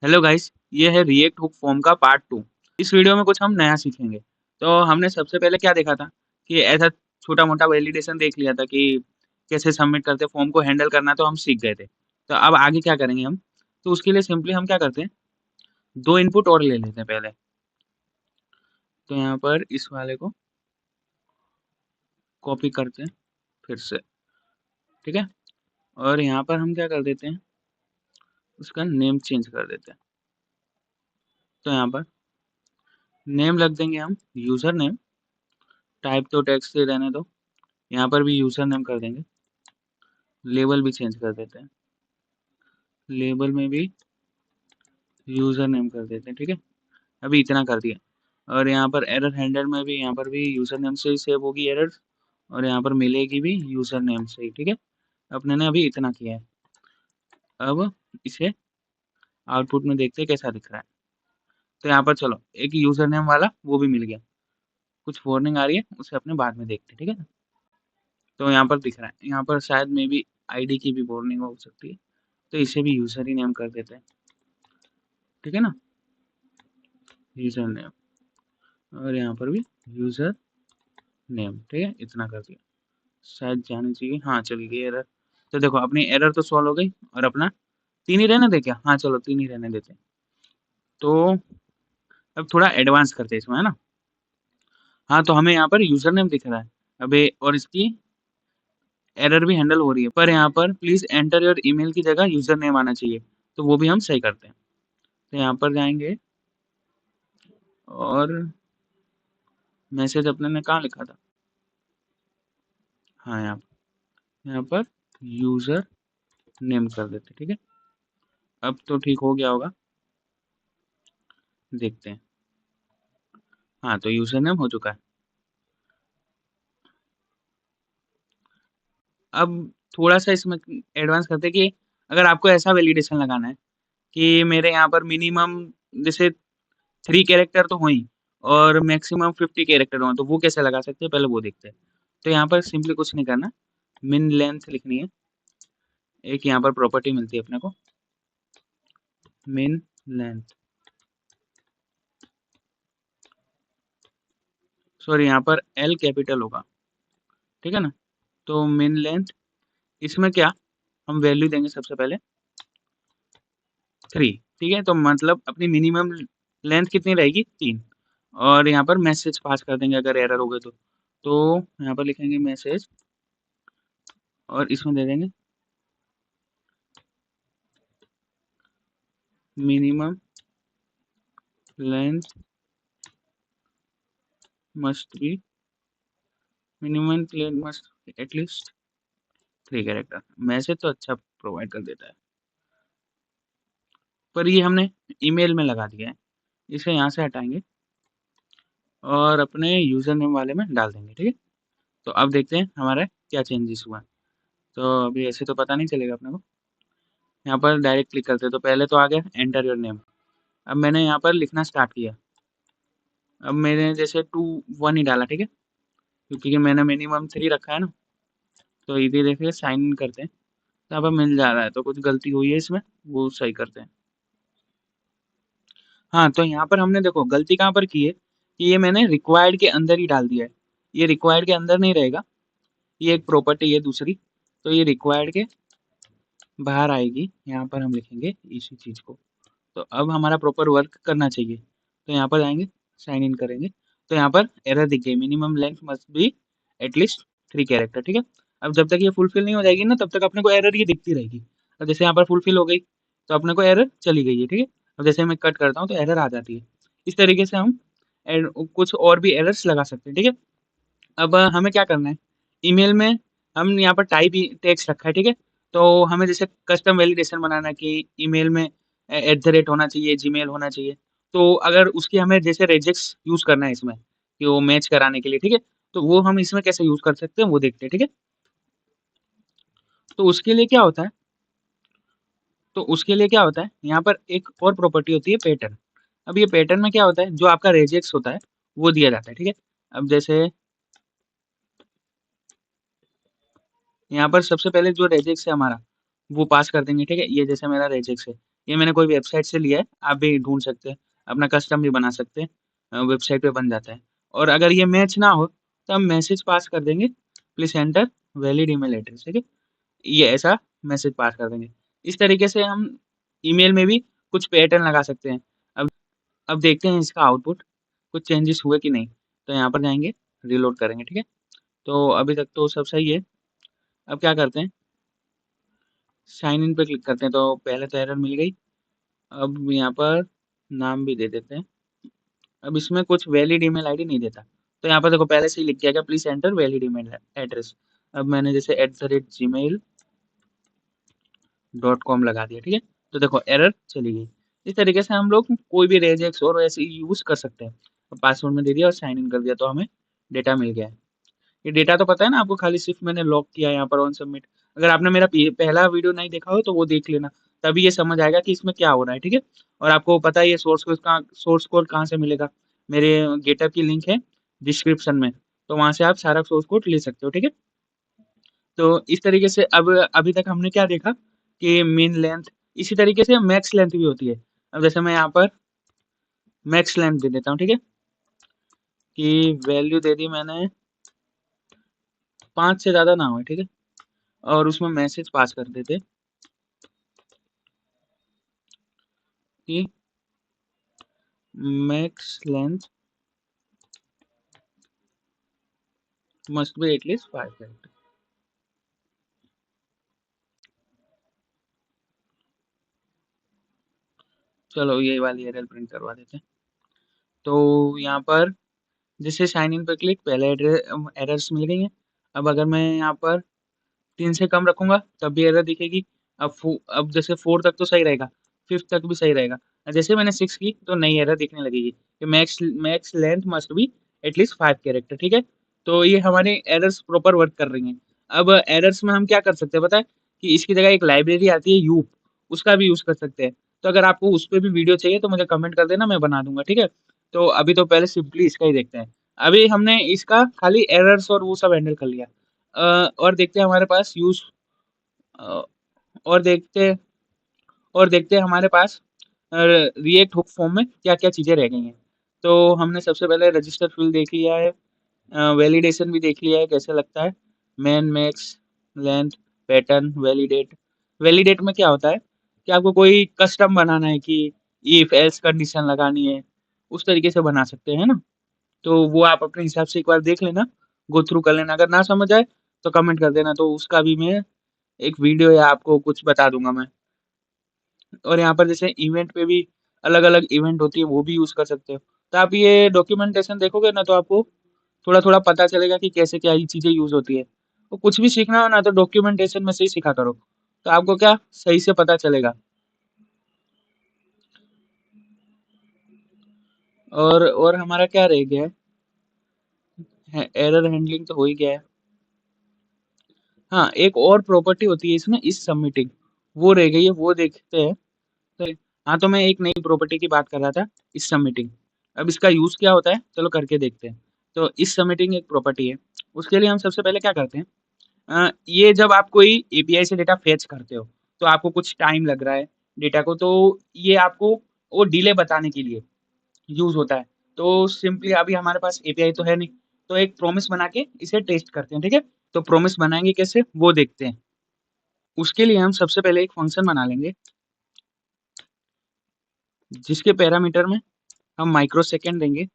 Hello guys, ये है react hook form का पार्ट 2। इस वीडियो में कुछ हम नया सीखेंगे। तो हमने सबसे पहले क्या देखा था कि ऐसा छोटा-मोटा वैलिडेशन देख लिया था कि कैसे सबमिट करते हैं, फॉर्म को हैंडल करना तो हम सीख गए थे। तो अब आगे क्या करेंगे हम? तो उसके लिए सिंपली हम क्या करते हैं, 2 इनपुट और ले लेते हैं पहले। तो यहाँ पर इस वाले को कॉपी करते हैं फिर से, ठीक है? और यहाँ पर हम क्या कर देते हैं, उसका नेम चेंज कर देते हैं। तो यहाँ पर नेम रख देंगे हम यूज़र नेम, टाइप तो टेक्स्ट से रहने दो। यहाँ पर भी यूज़र नेम कर देंगे। लेबल भी चेंज कर देते हैं। लेबल में भी यूज़र नेम कर देते हैं, ठीक है? अभी इतना कर दिया। और यहाँ पर एरर हैंडल में भी यहाँ पर भी यूज़र नेम से ही सेव होगी एरर्स, और यहाँ पर मिलेगी भी यूज़र नेम से ही, ठीक है? अपने ने अभी इतना किया है। अब इसे आउटपुट में देखते हैं कैसा दिख रहा है। तो यहाँ पर चलो एक यूज़र नेम वाला वो भी मिल गया। कुछ वार्निंग आ रही है, उसे अपने बाद में देखते हैं, ठीक है ना? तो यहाँ पर दिख रहा है। यहाँ पर शायद मे बी आईडी की भी वार्निंग हो सकती है। तो इसे भी यूज़र ही नेम कर देते हैं, ठीक है ना? यूज़र नेम, और यहाँ पर भी यूज़र नेम, ठीक है? इतना कर दिया। शायद जानी चाहिए। हाँ, चल गई एरर। तो देखो अपनी एरर तो सॉल्व हो गई, और अपना 3 ही रहने दें क्या? हाँ, चलो 3 ही रहने देते हैं। तो अब थोड़ा एडवांस करते हैं इसमें, है ना? हाँ, तो हमें यहाँ पर यूज़र नेम दिख रहा है। अबे और इसकी एरर भी हैंडल हो रही है, पर यहाँ पर प्लीज़ एंटर योर ईमेल की जगह यूज़र नेम आना चाहिए। तो वो भी हम सही करते हैं। तो यहाँ पर जाएँगे, और मैसेज अपने ने कहाँ लिखा था? हाँ, यहाँ पर यूज़र नेम कर देते हैं, ठीक है? अब तो ठीक हो गया होगा। देखते हैं। हाँ, तो यूज़र नेम हो चुका है। अब थोड़ा-सा इसमें एडवांस करते हैं कि अगर आपको ऐसा वैलिडेशन लगाना है कि मेरे यहाँ पर मिनिमम जैसे 3 कैरेक्टर तो हों ही, और मैक्सिमम 50 कैरेक्टर हों, तो वो कैसे लगा सकते हैं, पहले वो देखते हैं। तो यहाँ पर सिंपली कुछ नहीं करना, मिन लेंथ लिखनी है। एक यहाँ पर प्रॉपर्टी मिलती है अपने को, मिन लेंथ, सॉरी यहाँ पर एल कैपिटल होगा, ठीक है ना? तो मिन लेंथ, इसमें क्या हम वैल्यू देंगे सबसे पहले 3, ठीक है? तो मतलब अपनी मिनिमम लेंथ कितनी रहेगी? 3, और यहाँ पर मैसेज पास कर देंगे अगर एरर हो गई तो। तो यहाँ पर लिखेंगे मैसेज, और इसमें दे देंगे minimum length must be, minimum length must at least 3 character. Message तो अच्छा प्रोवाइड कर देता है, पर ये हमने ईमेल में लगा दिया है। इसे यहाँ से हटाएँगे और अपने यूज़र नेम वाले में डाल देंगे, ठीक है? तो अब देखते हैं हमारा क्या चेंजेस हुआ है। तो अभी ऐसे तो पता नहीं चलेगा अपने को। यहाँ पर डायरेक्ट क्लिक करते हैं, तो पहले तो आ गया एंटर योर नेम। अब मैंने यहाँ पर लिखना स्टार्ट किया। अब मैंने जैसे 2 1 ही डाला, ठीक है? क्योंकि मैंने मिनिमम 3 रखा है ना, तो इधर देखिए साइन इन करते हैं। तो यहाँ पर मिल जा रहा है, तो कुछ गलती हुई है इसमें, वो सही करते हैं। हाँ, तो यहाँ पर हमने देखो गलती कहाँ पर की है कि ये मैंने रिक्वायर्ड के अंदर ही डाल दिया है। ये रिक्वायर्ड के अंदर नहीं रहेगा, ये एक प्रॉपर्टी है दूसरी, तो ये रिक्वायर्ड के बाहर आएगी। यहाँ पर हम लिखेंगे इसी चीज़ को। तो अब हमारा प्रॉपर वर्क करना चाहिए। तो यहाँ पर जाएँगे, साइन इन करेंगे, तो यहाँ पर एरर दिख गई, minimum length must be at least 3 character, ठीक है? अब जब तक ये फुलफिल नहीं हो जाएगी ना, तब तक अपने को एरर ये दिखती रहेगी। और जैसे यहाँ पर फुलफिल हो गई, तो अपने को एरर चली गई है, ठीक है? अब जैसे मैं कट करता हूँ तो एरर आ जाती है। इस तरीके से हम कुछ और भी एरर्स लगा सकते हैं, ठीक है? अब हमें क्या करना है, ईमेल में हम यहाँ पर टाइप टेक्स्ट रखा है, ठीक है? तो हमें जैसे कस्टम वैलिडेशन बनाना है कि ईमेल में एट द रेट होना चाहिए, जीमेल होना चाहिए। तो अगर उसकी हमें जैसे रेजेक्स यूज़ करना है इसमें, कि वो मैच कराने के लिए, ठीक है? तो वो हम इसमें कैसे यूज़ कर सकते हैं, वो देखते हैं, ठीक है? तो उसके लिए क्या होता है, यहाँ पर एक और प्रॉपर्टी होती है पैटर्न। अब ये पैटर्न में क्या होता है, जो आपका रेजेक्स होता है, वो दिया जाता है, ठीक है? अब जैसे यहाँ पर सबसे पहले जो रेजेक्स है हमारा, वो पास कर देंगे, ठीक है? ये जैसे मेरा रेजेक्स है, ये मैंने कोई वेबसाइट से लिया है, आप भी ढूँढ सकते हैं, अपना कस्टम भी बना सकते हैं, वेबसाइट पे बन जाता है। और अगर ये मैच ना हो, तो हम मैसेज पास कर देंगे, please enter valid email address, ठीक है? ये ऐसा मैसेज पास कर देंगे। इस तरीके से हम ईमेल में भी कुछ पैटर्न लगा सकते हैं। अब अब देखते हैं इसका आउटपुट, कुछ चेंजेस हुए कि नहीं? तो यहाँ पर जाएँगे, रीलोड करेंगे, ठीक है? तो अभी तक तो सब सही है। अब क्या करते हैं, साइन इन पे क्लिक करते हैं, तो पहले तो एरर मिल गई। अब यहाँ पर नाम भी दे देते हैं। अब इसमें कुछ वैलिड ईमेल आईडी नहीं देता। तो यहाँ पर देखो पहले से ही लिख दिया गया, please enter valid email address. अब मैंने जैसे @gmail.com लगा दिया, ठीक है? तो देखो एरर चली गई। इस तरीके से हम लोग कोई भी रेजेक्स और ऐसे यूज़ कर सकते हैं। पासवर्ड में दे दिया और साइन इन कर दिया, तो हमें डेटा मिल गया है। ये डेटा तो पता है ना आपको, खाली सिर्फ़ मैंने लॉक किया है यहाँ पर ऑन सबमिट। अगर आपने मेरा पहला वीडियो नहीं देखा हो तो वो देख लेना, तभी ये समझ आएगा कि इसमें क्या हो रहा है, ठीक है? और आपको पता है ये सोर्स कोड कहाँ से मिलेगा? मेरे गिटहब की लिंक है डिस्क्रिप्शन में, तो वहाँ से आप सारा सोर्स कोड ले सकते हो, ठीक है? तो इस तरीके से अब अभी तक हमने क्या देखा कि मिन लेंथ, इसी तरीके से मैक्स लेंथ भी होती है। अब जैसे मैं यहाँ पर मैक्स लेंथ दे देता हूँ, ठीक है? कि वैल्यू दे दी मैंने 5 से ज़्यादा ना हो, ठीक है? और उसमें मैसेज पास कर देते कि max length must be at least 5 character. चलो ये वाली एरर प्रिंट करवा देते हैं। तो यहाँ पर जैसे साइन इन पर क्लिक, पहले एरर्स मिल गई हैं। अब अगर मैं यहाँ पर 3 से कम रखूँगा तब भी एरर दिखेगी। अब जैसे 4 तक तो सही रहेगा, 5th तक भी सही रहेगा। जैसे मैंने 6 की तो नई एरर दिखने लगेगी कि max max length must be at least 5 character, ठीक है? तो ये हमारे एरर्स प्रॉपर वर्क कर रही हैं। अब एरर्स में हम क्या कर सकते हैं पता है? कि इसकी जगह एक लाइब्रेरी आती है यूप, उसका भी यूज़ कर सकते हैं। तो अगर आपको उस पे भी वीडियो चाहिए तो मुझे कमेंट कर देना, मैं बना दूँगा, ठीक है? तो अभी तो पहले सिंपली इसका ही देखते हैं। अभी हमने इसका खाली एरर्स और वो सब हैंडल कर लिया। और देखते हैं हमारे पास अ, और देखते और देखते हैं हमारे पास रिएक्ट हुक फॉर्म में क्या-क्या चीज़ें रह गई हैं। तो हमने सबसे पहले रजिस्टर फील्ड देख लिया है, वैलिडेशन भी देख लिया है कैसा लगता है, main, max, length, pattern, validate. Validate में क्या होता है कि आपको कोई कस्टम बनाना है कि इफ एल्स कंडीशन लगानी है, उस तरीके से बना सकते हैं ना? तो वो आप अपने हिसाब से एक बार देख लेना, गो थ्रू कर लेना, अगर ना समझ आए तो कमेंट कर देना, तो उसका भी मैं एक वीडियो या आपको कुछ बता दूँगा मैं। और यहाँ पर जैसे इवेंट पे भी अलग-अलग इवेंट होती है, वो भी यूज़ कर सकते हो। तो आप ये डॉक्यूमेंटेशन देखोगे ना तो आपको थोड़ा-थोड़ा पता चलेगा कि कैसे क्या ये चीज़ें यूज़ होती है। तो कुछ भी सीखना हो ना तो डॉक्यूमेंटेशन में से ही सीखा करो, तो आपको क्या सही से पता चलेगा। और हमारा क्या रह गया है, एरर हैंडलिंग तो हो ही गया है। हाँ, एक और प्रॉपर्टी होती है इसमें, इस सबमिटिंग, वो रह गई है, वो देखते हैं। तो हाँ, तो मैं एक नई प्रॉपर्टी की बात कर रहा था, इस सबमिटिंग। अब इसका यूज़ क्या होता है, चलो करके देखते हैं। तो इस सबमिटिंग एक प्रॉपर्टी है, उसके लिए हम सबसे पहले क्या करते हैं, ये जब आप कोई एपीआई से डेटा फेच करते हो, तो आपको कुछ टाइम लग रहा है डेटा को, तो ये आपको वो डिले बताने के लिए यूज़ होता है। तो सिंपली अभी हमारे पास एपीआई तो है नहीं, तो एक प्रॉमिस बना के इसे टेस्ट करते हैं, ठीक है? तो प्रॉमिस बनाएँगे कैसे, वो देखते हैं। उसके लिए हम सबसे पहले एक फंक्शन बना लेंगे, जिसके पैरामीटर में हम माइक्रोसेकंड देंगे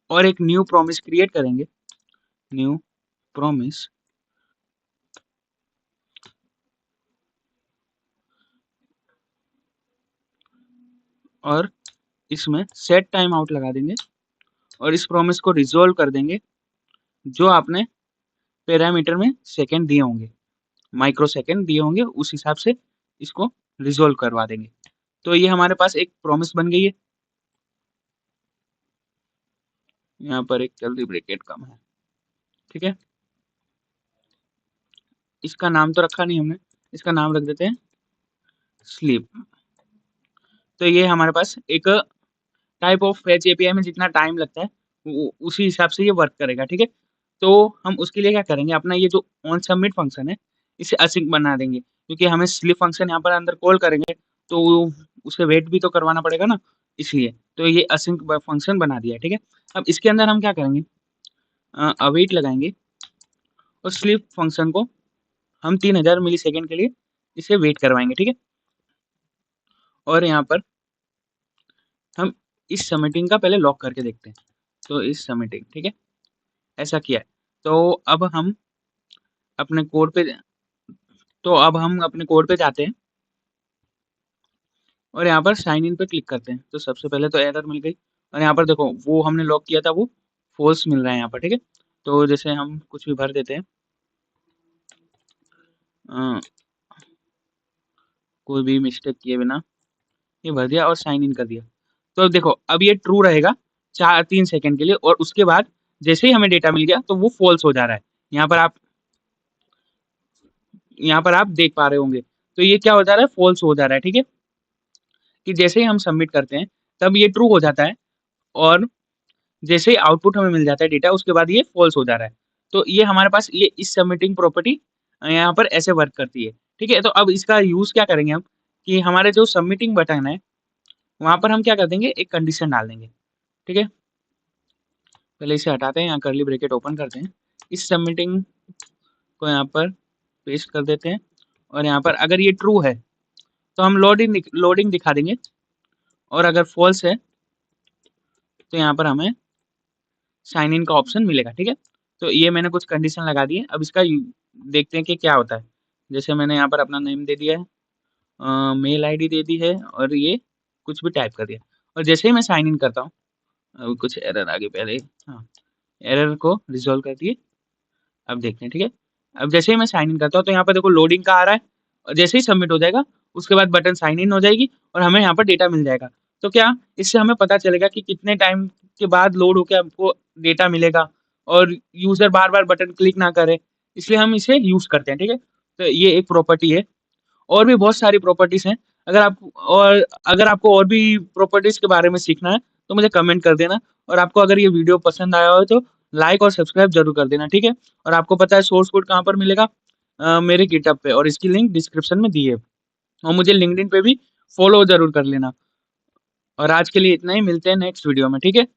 और एक न्यू प्रॉमिस क्रिएट करेंगे, न्यू प्रॉमिस, और इसमें सेट टाइम आउट लगा देंगे और इस प्रॉमिस को रिज़ॉल्व कर देंगे, जो आपने पैरामीटर में सेकंड दिए होंगे, माइक्रो सेकंड दिए होंगे, उस हिसाब से इसको रिज़ॉल्व करवा देंगे। तो ये हमारे पास एक प्रॉमिस बन गई है। यहाँ पर एक कर्ली ब्रैकेट कम है, ठीक है? इसका नाम तो रखा नहीं हमने, इसका नाम रख देते हैं स्लीप। तो ये हमारे पास एक टाइप ऑफ फेच एपीआई में जितना टाइम लगता है, उसी हिसाब से ये वर्क करेगा, ठीक है? तो हम उसके लिए क्या करेंगे, अपना ये जो ऑन सबमिट फंक्शन है, इसे असिंक बना देंगे क्योंकि हमें sleep फंक्शन यहाँ पर अंदर कॉल करेंगे तो उसे वेट भी तो करवाना पड़ेगा ना, इसलिए। तो ये async फंक्शन बना दिया है, ठीक है। अब इसके अंदर हम क्या करेंगे, अवेट लगाएंगे और sleep फंक्शन को हम 3000 मिलीसेकंड के लिए इसे वेट करवाएंगे, ठीक है। और यहाँ पर हम इस सबमिटिंग का पहले लॉक करके देखते हैं। तो इस सबमिटिंग, ठीक है, ऐसा किया है। तो अब हम अपने कोड पे जाते हैं और यहाँ पर साइन इन पे क्लिक करते हैं। तो सबसे पहले तो एरर मिल गई और यहाँ पर देखो वो हमने लॉक किया था वो फॉल्स मिल रहा है यहाँ पर, ठीक है। तो जैसे हम कुछ भी भर देते हैं, कोई भी मिस्टेक किए बिना ये भर दिया और साइन इन कर दिया। तो देखो अब ये ट्रू रहेगा 3 सेकंड के लिए और उसके बाद जैसे ही हमें डेटा मिल गया तो वो फॉल्स हो जा रहा है। यहाँ पर आप देख पा रहे होंगे। तो ये क्या हो जा रहा है, फॉल्स हो जा रहा है, ठीक है। कि जैसे ही हम सबमिट करते हैं तब ये ट्रू हो जाता है और जैसे ही आउटपुट हमें मिल जाता है डेटा उसके बाद ये फॉल्स हो जा रहा है। तो ये हमारे पास ये इस सबमिटिंग प्रॉपर्टी यहाँ पर ऐसे वर्क करती है, ठीक है। तो अब इसका यूज़ क्या करेंगे हम, कि हमारे जो सबमिटिंग बटन है वहाँ पर हम क्या कर देंगे, एक कंडीशन डाल देंगे, ठीक है। पहले इसे हटाते हैं, यहाँ कर्ली ब्रैकेट ओपन करते हैं, इस सबमिटिंग को यहाँ पर पेस्ट कर देते हैं और यहाँ पर अगर ये ट्रू है तो हम लोडिंग दिखा देंगे और अगर फॉल्स है तो यहाँ पर हमें साइन इन का ऑप्शन मिलेगा, ठीक है। तो ये मैंने कुछ कंडीशन लगा दी है। अब इसका देखते हैं कि क्या होता है। जैसे मैंने यहाँ पर अपना नेम दे दिया है, मेल आईडी दे दी है और ये कुछ भी टाइप कर दिया और जैसे ही मैं साइन इन करता हूँ, अब कुछ एरर आ गई पहले, हाँ, एरर को रिजॉल्व कर दिए। अब देखते हैं, ठीक है। अब जैसे ही मैं साइन इन करता हूँ तो यहाँ पर देखो लोडिंग का आ रहा है और जैसे ही सबमिट हो जाएगा उसके बाद बटन साइन इन हो जाएगी और हमें यहाँ पर डेटा मिल जाएगा। तो क्या इससे हमें पता चलेगा कि कितने टाइम के बाद लोड होकर हमको डेटा मिलेगा और यूजर बार बार बटन क्लिक ना करे, इसलिए हम इसे यूज करते हैं, ठीक है। तो ये एक प्रॉपर्टी है और भी बहुत सारी प्रॉपर्टीज हैं। अगर आपको और भी प्रॉपर्टीज के बारे में सीखना है तो मुझे कमेंट कर देना और आपको अगर ये वीडियो पसंद आया हो तो लाइक और सब्सक्राइब जरूर कर देना, ठीक है। और आपको पता है सोर्स कोड कहाँ पर मिलेगा, मेरे गिटहब पे, और इसकी लिंक डिस्क्रिप्शन में दी है। और मुझे लिंक्डइन पे भी फॉलो जरूर कर लेना। और आज के लिए इतना ही, मिलते हैं नेक्स्ट वीडियो में, ठीक है।